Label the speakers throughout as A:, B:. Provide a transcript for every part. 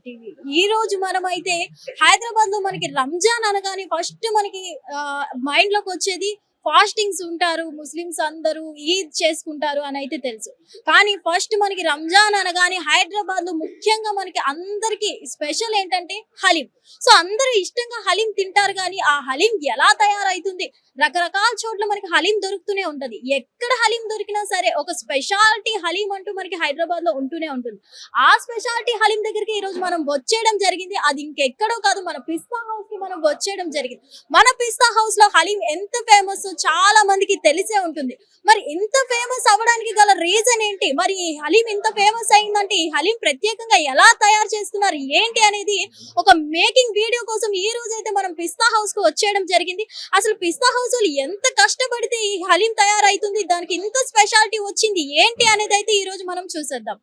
A: TV. ఈ రోజు మనమైతే హైదరాబాద్ లో మనకి రంజాన్ అనగానే ఫస్ట్ మనకి మైండ్ లోకి వచ్చేది ఫాస్టింగ్స్ ఉంటారు ముస్లిమ్స్ అందరూ, ఈద్ చేసుకుంటారు అని అయితే తెలుసు. కానీ ఫస్ట్ మనకి రంజాన్ అనగానే హైదరాబాద్ లో ముఖ్యంగా మనకి అందరికి స్పెషల్ ఏంటంటే హలీం. సో అందరూ ఇష్టంగా హలీం తింటారు, కానీ ఆ హలీం ఎలా తయారైతుంది, రకరకాల చోట్ల మనకి హలీం దొరుకుతూనే ఉంటది. ఎక్కడ హలీం దొరికినా సరే ఒక స్పెషాలిటీ హలీం అంటూ మనకి హైదరాబాద్ లో ఉంటూనే ఉంటుంది. ఆ స్పెషాలిటీ హలీం దగ్గరికి ఈ రోజు మనం వచ్చేయడం జరిగింది. అది ఇంకెక్కడో కాదు, మన పిస్తా హౌస్ కి మనం వచ్చేయడం జరిగింది. మన పిస్తా హౌస్ లో హలీం ఎంత ఫేమస్ చాలా మందికి తెలిసే ఉంటుంది. మరి ఇంత ఫేమస్ అవ్వడానికి గల రీజన్ ఏంటి, మరి ఈ హలీం ఇంత ఫేమస్ అయిందంటే ఈ హలీం ప్రత్యేకంగా ఎలా తయారు చేస్తున్నారు ఏంటి అనేది ఒక మేకింగ్ వీడియో కోసం ఈ రోజు అయితే మనం పిస్తా హౌస్ కు వచ్చేయడం జరిగింది. అసలు పిస్తా హౌస్ వాళ్ళు ఎంత కష్టపడితే ఈ హలీం తయారైతుంది, దానికి ఇంత స్పెషాలిటీ వచ్చింది ఏంటి అనేది అయితే ఈ రోజు మనం చూసేద్దాం.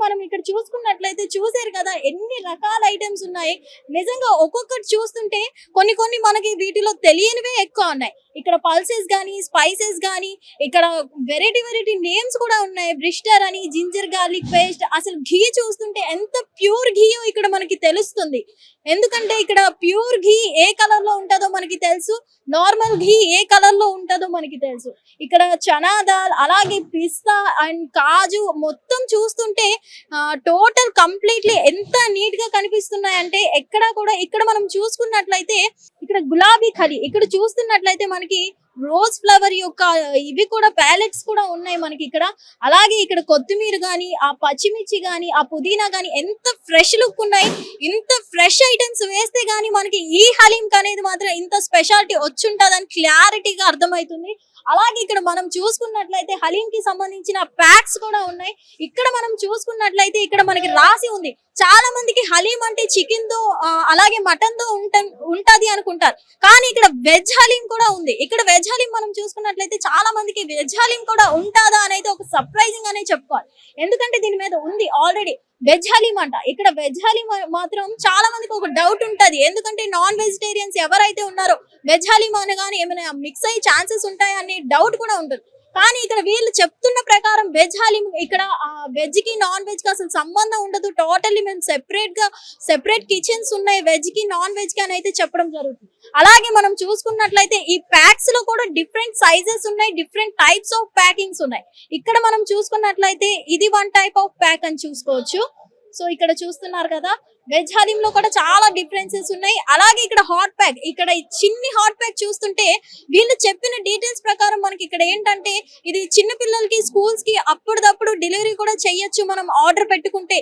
A: మనం ఇక్కడ చూసుకున్నట్లయితే చూసారు కదా ఎన్ని రకాల ఐటమ్స్ ఉన్నాయి. నిజంగా ఒక్కొక్కటి చూస్తుంటే కొన్ని కొన్ని మనకి వీటిలో తెలియనివే ఎక్కువ ఉన్నాయి. ఇక్కడ పల్సెస్ గానీ, స్పైసెస్ గానీ, ఇక్కడ వెరైటీ నేమ్స్ కూడా ఉన్నాయి. బ్రిస్టర్ అని, జింజర్ గార్లిక్ పేస్ట్. అసలు ఘీ చూస్తుంటే ఎంత ప్యూర్ ఘీయో ఇక్కడ మనకి తెలుస్తుంది. ఎందుకంటే ఇక్కడ ప్యూర్ ఘీ ఏ కలర్ లో ఉంటుందో మనకి తెలుసు, నార్మల్ ఘీ ఏ కలర్ లో ఉంటుందో మనకి తెలుసు. ఇక్కడ చనా దాల్, అలాగే పిస్తా అండ్ కాజు మొత్తం చూస్తుంటే టోటల్ కంప్లీట్లీ ఎంత నీట్ గా కనిపిస్తున్నాయంటే ఎక్కడ కూడా. ఇక్కడ మనం చూసుకున్నట్లయితే ఇక్కడ గులాబీ ఖలీ, ఇక్కడ చూస్తున్నట్లయితే మనకి రోజ్ ఫ్లవర్ యొక్క ఇవి కూడా ప్యాలెట్స్ కూడా ఉన్నాయి మనకి ఇక్కడ. అలాగే ఇక్కడ కొత్తిమీర గానీ, ఆ పచ్చిమిర్చి గానీ, ఆ పుదీనా గానీ ఎంత ఫ్రెష్ లుక్ ఉన్నాయి. ఇంత ఫ్రెష్ ఐటమ్స్ వేస్తే గానీ మనకి ఈ హలీం అనేది మాత్రం ఇంత స్పెషాలిటీ వచ్చుంటదని క్లారిటీగా అర్థమవుతుంది. అలాగే ఇక్కడ మనం చూసుకున్నట్లయితే హలీం కి సంబంధించిన ప్యాక్స్ కూడా ఉన్నాయి. ఇక్కడ మనం చూసుకున్నట్లయితే ఇక్కడ మనకి రాసి ఉంది. చాలా మందికి హలీం అంటే చికెన్ తో అలాగే మటన్ తో ఉంటది అనుకుంటారు, కానీ ఇక్కడ వెజ్ హలీం కూడా ఉంది. ఇక్కడ వెజ్ హలీం మనం చూసుకున్నట్లయితే చాలా మందికి వెజ్ హలీం కూడా ఉంటుందా అనేది ఒక సర్ప్రైజింగ్ అనే చెప్పుకోవాలి. ఎందుకంటే దీని మీద ఉంది ఆల్రెడీ వెజ్ హలీం అంట. ఇక్కడ వెజ్ హలీం మాత్రం చాలా మందికి ఒక డౌట్ ఉంటది. ఎందుకంటే నాన్ వెజిటేరియన్స్ ఎవరైతే ఉన్నారో వెజ్ హలీం అనగానే ఏమైనా మిక్స్ అయ్యే ఛాన్సెస్ ఉంటాయా అనే డౌట్ కూడా ఉంటుంది. కానీ ఇక్కడ వీళ్ళు చెప్తున్న ప్రకారం వెజ్ హలీం, ఇక్కడ వెజ్ కి నాన్ వెజ్ కి అసలు సంబంధం ఉండదు. టోటల్లీ మేము సెపరేట్ కిచెన్స్ ఉన్నాయి వెజ్ కి నాన్ వెజ్ కి అని అయితే చెప్పడం జరుగుతుంది. అలాగే మనం చూసుకున్నట్లయితే ఈ ప్యాక్స్ లో కూడా డిఫరెంట్ సైజెస్ ఉన్నాయి, డిఫరెంట్ టైప్స్ ఆఫ్ ప్యాకింగ్స్ ఉన్నాయి. ఇక్కడ మనం చూసుకున్నట్లయితే ఇది వన్ టైప్ ఆఫ్ ప్యాక్ అని చూసుకోవచ్చు. సో ఇక్కడ చూస్తున్నారు కదా వెజ్ హలీం లో కూడా చాలా డిఫరెన్సెస్ ఉన్నాయి. అలాగే ఇక్కడ హాట్ ప్యాక్, ఇక్కడ చిన్ని హాట్ ప్యాక్ చూస్తుంటే వీళ్ళు చెప్పిన డీటెయిల్స్ ప్రకారం మనకి ఇక్కడ ఏంటంటే ఇది చిన్న పిల్లలకి స్కూల్స్ కి అప్పుడప్పుడు డెలివరీ కూడా చేయొచ్చు మనం ఆర్డర్ పెట్టుకుంటే.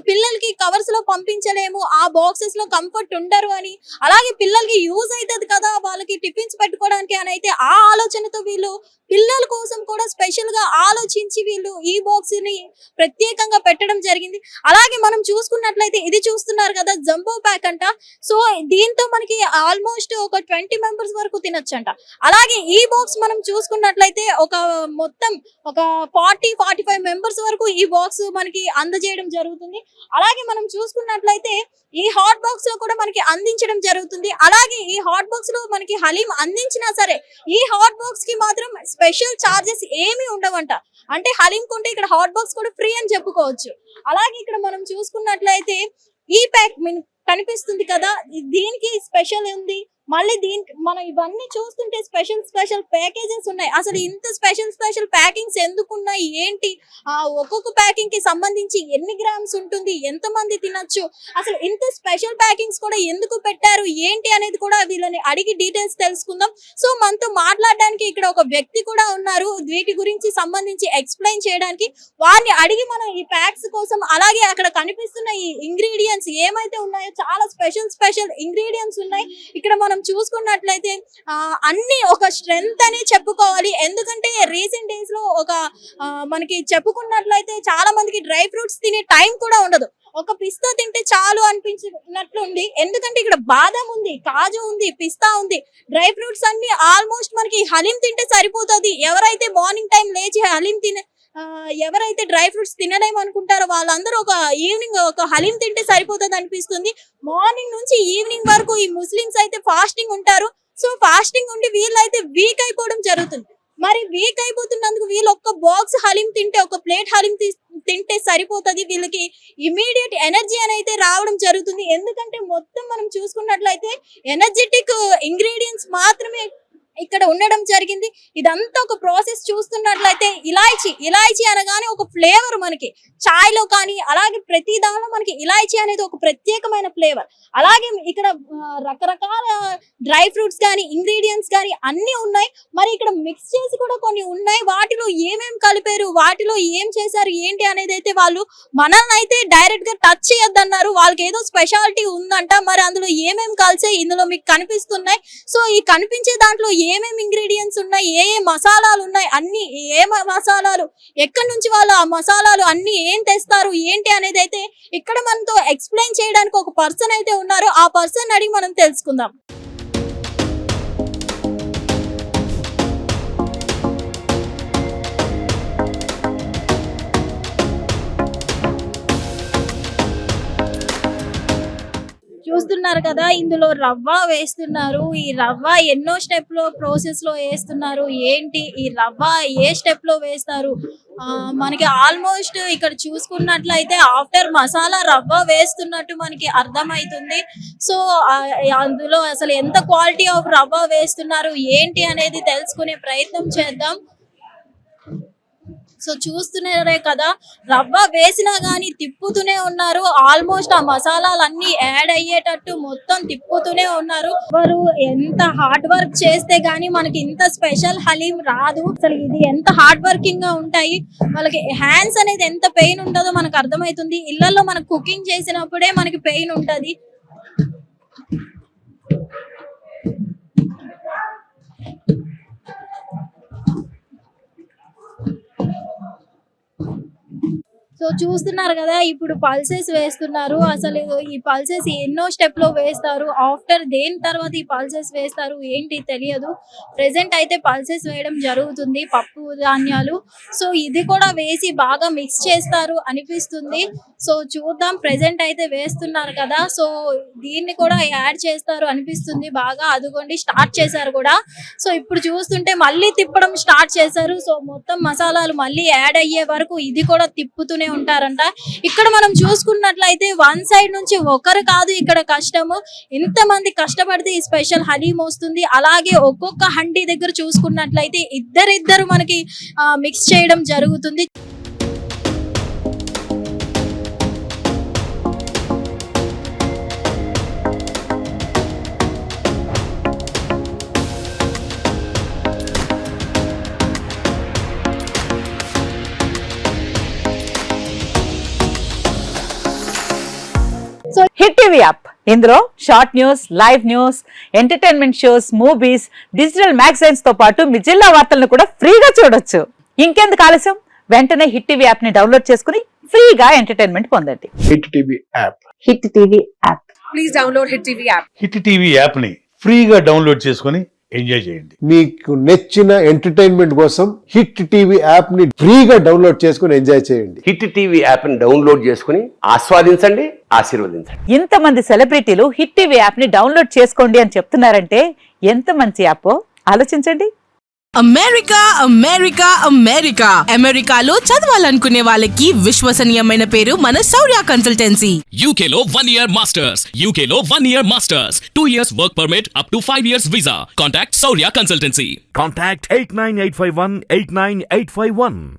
A: పిల్లలకి కవర్స్ లో పంపించలేము, ఆ బాక్సెస్ లో కంఫర్ట్ ఉండరు అని. అలాగే పిల్లలకి యూజ్ అవుతుంది కదా వాళ్ళకి టిఫిన్స్ పెట్టుకోవడానికి అని అయితే ఆ ఆలోచనతో వీళ్ళు పిల్లల కోసం కూడా స్పెషల్ గా ఆలోచించి వీళ్ళు ఈ బాక్స్ ని ప్రత్యేకంగా పెట్టడం జరిగింది. అలాగే మనం చూసుకున్నట్లయితే ఇది చూస్తున్నారు కదా జంబో ప్యాక్ అంట. సో దీంతో మనకి ఆల్మోస్ట్ ఒక 20 మెంబర్స్ వరకు తినొచ్చంట. అలాగే ఈ బాక్స్ మనం చూసుకున్నట్లయితే మొత్తం ఒక 40-45 మెంబర్స్ వరకు ఈ బాక్స్ మనకి అందజేయడం జరుగుతుంది. అలాగే మనం చూసుకున్నట్లయితే ఈ హాట్ బాక్స్ లో కూడా మనకి అందించడం జరుగుతుంది. అలాగే ఈ హాట్ బాక్స్ లో మనకి హలీం అందించినా సరే ఈ హాట్ బాక్స్ కి మాత్రం స్పెషల్ చార్జెస్ ఏమీ ఉండవంట. అంటే హలీం కొంటే ఇక్కడ హాట్ బాక్స్ కూడా ఫ్రీ అని చెప్పుకోవచ్చు. అలాగే ఇక్కడ మనం చూసుకున్నట్లయితే ఈ ప్యాక్ కనిపిస్తుంది కదా, దీనికి స్పెషల్ ఉంది. మళ్ళీ దీనికి మనం ఇవన్నీ చూస్తుంటే స్పెషల్ ప్యాకేజెస్ ఉన్నాయి. అసలు ఇంత స్పెషల్ ప్యాకింగ్స్ ఎందుకు ఉన్నాయి ఏంటి, ఒక్కొక్క ప్యాకింగ్ కి సంబంధించి ఎన్ని గ్రామ్స్ ఉంటుంది, ఎంత మంది తినొచ్చు, అసలు ఇంత స్పెషల్ ప్యాకింగ్స్ కూడా ఎందుకు పెట్టారు ఏంటి అనేది కూడా వీళ్ళని అడిగి డీటెయిల్స్ తెలుసుకుందాం. సో మనతో మాట్లాడడానికి ఇక్కడ ఒక వ్యక్తి కూడా ఉన్నారు వీటి గురించి సంబంధించి ఎక్స్ప్లెయిన్ చేయడానికి. వారిని అడిగి మనం ఈ ప్యాక్స్ కోసం, అలాగే అక్కడ కనిపిస్తున్న ఈ ఇంగ్రీడియంట్స్ ఏమైతే ఉన్నాయో చాలా స్పెషల్ ఇంగ్రీడియంట్స్ ఉన్నాయి. ఇక్కడ మనం చూసుకున్నట్లయితే అన్ని ఒక స్ట్రెంగ్త్ అని చెప్పుకోవాలి. ఎందుకంటే రీసెంట్ డేస్ లో మనకి చెప్పుకున్నట్లయితే చాలా మందికి డ్రై ఫ్రూట్స్ తినే టైం కూడా ఉండదు. ఒక పిస్తా తింటే చాలు అనిపించినట్లుంది. ఎందుకంటే ఇక్కడ బాదం ఉంది, కాజు ఉంది, పిస్తా ఉంది, డ్రై ఫ్రూట్స్ అన్ని ఆల్మోస్ట్ మనకి హలీం తింటే సరిపోతుంది. ఎవరైతే మార్నింగ్ టైం లేచి హలీం ఎవరైతే డ్రై ఫ్రూట్స్ తినలేము అనుకుంటారో వాళ్ళందరూ ఒక ఈవినింగ్ ఒక హలీం తింటే సరిపోతుంది అనిపిస్తుంది. మార్నింగ్ నుంచి ఈవినింగ్ వరకు ఈ ముస్లిమ్స్ అయితే ఫాస్టింగ్ ఉంటారు. సో ఫాస్టింగ్ ఉండి వీళ్ళైతే వీక్ అయిపోవడం జరుగుతుంది. మరి వీక్ అయిపోతున్నందుకు వీళ్ళు ఒక్క బాక్స్ హలీం తింటే, ఒక ప్లేట్ హలీం తింటే సరిపోతుంది. వీళ్ళకి ఇమీడియట్ ఎనర్జీ అనేది రావడం జరుగుతుంది. ఎందుకంటే మొత్తం మనం చూసుకున్నట్లయితే ఎనర్జెటిక్ ఇంగ్రీడియంట్స్ మాత్రమే ఇక్కడ ఉండడం జరిగింది. ఇదంతా ఒక ప్రాసెస్ చూస్తున్నట్లయితే ఇలాయచీ అనగానే ఒక ఫ్లేవర్ మనకి చాయ్ లో కానీ అలాగే ప్రతి దానిలో మనకి ఇలాయచీ అనేది ఒక ప్రత్యేకమైన ఫ్లేవర్. అలాగే ఇక్కడ రకరకాల డ్రై ఫ్రూట్స్ కానీ ఇంగ్రీడియంట్స్ కానీ అన్ని ఉన్నాయి. మరి ఇక్కడ మిక్స్ చేసి కూడా కొన్ని ఉన్నాయి. వాటిలో ఏమేమి కలిపారు, వాటిలో ఏం చేశారు ఏంటి అనేది అయితే వాళ్ళు మనల్ని అయితే డైరెక్ట్ గా టచ్ చేయొద్దన్నారు. వాళ్ళకి ఏదో స్పెషాలిటీ ఉందంట. మరి అందులో ఏమేమి కలిసాయి ఇందులో మీకు కనిపిస్తున్నాయి. సో ఈ కనిపించే దాంట్లో ఏమేమి ఇంగ్రీడియంట్స్ ఉన్నాయి, ఏ మసాలాలు ఉన్నాయి, అన్ని ఏ మసాలాలు ఎక్కడి నుంచి వాళ్ళు ఆ మసాలాలు అన్ని ఏం తెస్తారు ఏంటి అనేది అయితే ఇక్కడ మనతో ఎక్స్ప్లెయిన్ చేయడానికి ఒక పర్సన్ అయితే ఉన్నారు. ఆ పర్సన్ అడిగి మనం తెలుసుకుందాం. చూస్తున్నారు కదా, ఇందులో రవ్వ వేస్తున్నారు. ఈ రవ్వ ఎన్నో స్టెప్ లో ప్రాసెస్ లో వేస్తున్నారు. ఏంటి ఈ రవ్వ ఏ స్టెప్ లో వేస్తారు మనకి ఆల్మోస్ట్ ఇక్కడ చూసుకున్నట్లయితే ఆఫ్టర్ మసాలా రవ్వ వేస్తున్నట్టు మనకి అర్థమవుతుంది. సో అందులో అసలు ఎంత క్వాలిటీ ఆఫ్ రవ్వ వేస్తున్నారు ఏంటి అనేది తెలుసుకునే ప్రయత్నం చేద్దాం. సో చూస్తున్నారే కదా, రవ్వ వేసినా గానీ తిప్పుతూనే ఉన్నారు. ఆల్మోస్ట్ ఆ మసాలాలన్నీ యాడ్ అయ్యేటట్టు మొత్తం తిప్పుతూనే ఉన్నారు. ఎవరు ఎంత హార్డ్ వర్క్ చేస్తే గానీ మనకి ఇంత స్పెషల్ హలీం రాదు. అసలు ఇది ఎంత హార్డ్ వర్కింగ్ గా ఉంటాయి. వాళ్ళకి హ్యాండ్స్ అనేది ఎంత పెయిన్ ఉంటుందో మనకు అర్థమవుతుంది. ఇళ్లలో మనం కుకింగ్ చేసినప్పుడే మనకి పెయిన్ ఉంటది. సో చూస్తున్నారు కదా, ఇప్పుడు పల్సెస్ వేస్తున్నారు. అసలు ఈ పల్సెస్ ఎన్నో స్టెప్ లో వేస్తారు, ఆఫ్టర్ దేని తర్వాత ఈ పల్సెస్ వేస్తారు ఏంటి తెలియదు. ప్రెసెంట్ అయితే పల్సెస్ వేయడం జరుగుతుంది, పప్పు ధాన్యాలు. సో ఇది కూడా వేసి బాగా మిక్స్ చేస్తారు అనిపిస్తుంది. సో చూద్దాం, ప్రెసెంట్ అయితే వేస్తున్నారు కదా, సో దీన్ని కూడా యాడ్ చేస్తారు అనిపిస్తుంది బాగా. అదిగోండి స్టార్ట్ చేశారు కూడా. సో ఇప్పుడు చూస్తుంటే మళ్ళీ తిప్పడం స్టార్ట్ చేశారు. సో మొత్తం మసాలాలు మళ్ళీ యాడ్ అయ్యే వరకు ఇది కూడా తిప్పుతూనే ఉంటారంట. ఇక్కడ మనం చూసుకున్నట్లయితే వన్ సైడ్ నుంచి ఒకరు కాదు ఇక్కడ కష్టము, ఇంతమంది కష్టపడితే ఈ స్పెషల్ హలీం వస్తుంది. అలాగే ఒక్కొక్క హండీ దగ్గర చూసుకున్నట్లయితే ఇద్దరిద్దరు మనకి మిక్స్ చేయడం జరుగుతుంది.
B: హిట్ టీవీ యాప్, ఇందులో short news, live news, entertainment shows, movies, digital magazines తో పాటు మీ జిల్లా వార్తలను కూడా ఫ్రీగా చూడొచ్చు. ఇంకెందుకు ఆలస్యం, వెంటనే హిట్ టీవీ యాప్ ని డౌన్లోడ్ చేసుకుని ఫ్రీగా ఎంటర్టైన్మెంట్ పొందండి.
C: Hit TV app.
B: Hit TV app.
D: Please download hit TV app.
E: Hit TV app ని ఫ్రీగా డౌన్లోడ్ చేసుకుని ఎంజాయ్ చేయండి.
C: మీకు నచ్చిన ఎంటర్టైన్మెంట్ కోసం హిట్ టీవీ యాప్ ని ఫ్రీగా డౌన్లోడ్ చేసుకుని ఎంజాయ్ చేయండి.
F: హిట్ టీవీ యాప్ ని డౌన్లోడ్ చేసుకుని ఆస్వాదించండి, ఆశీర్వదించండి.
B: ఇంతమంది సెలబ్రిటీలు హిట్ టీవీ యాప్ ని డౌన్లోడ్ చేసుకోండి అని చెప్తున్నారంటే ఎంత మంచి యాప్ ఆలోచించండి.
D: అమెరికా అమెరికా అమెరికా అమెరికాలో చదవాలనుకునే వాళ్ళకి విశ్వసనీయమైన పేరు మన శౌర్య కన్సల్టెన్సీ.
G: UK లో 1 year masters. UK లో 1 year masters. 2 years work permit up to 5 years visa. Contact Saurya Consultancy.
H: Contact 89851 89851.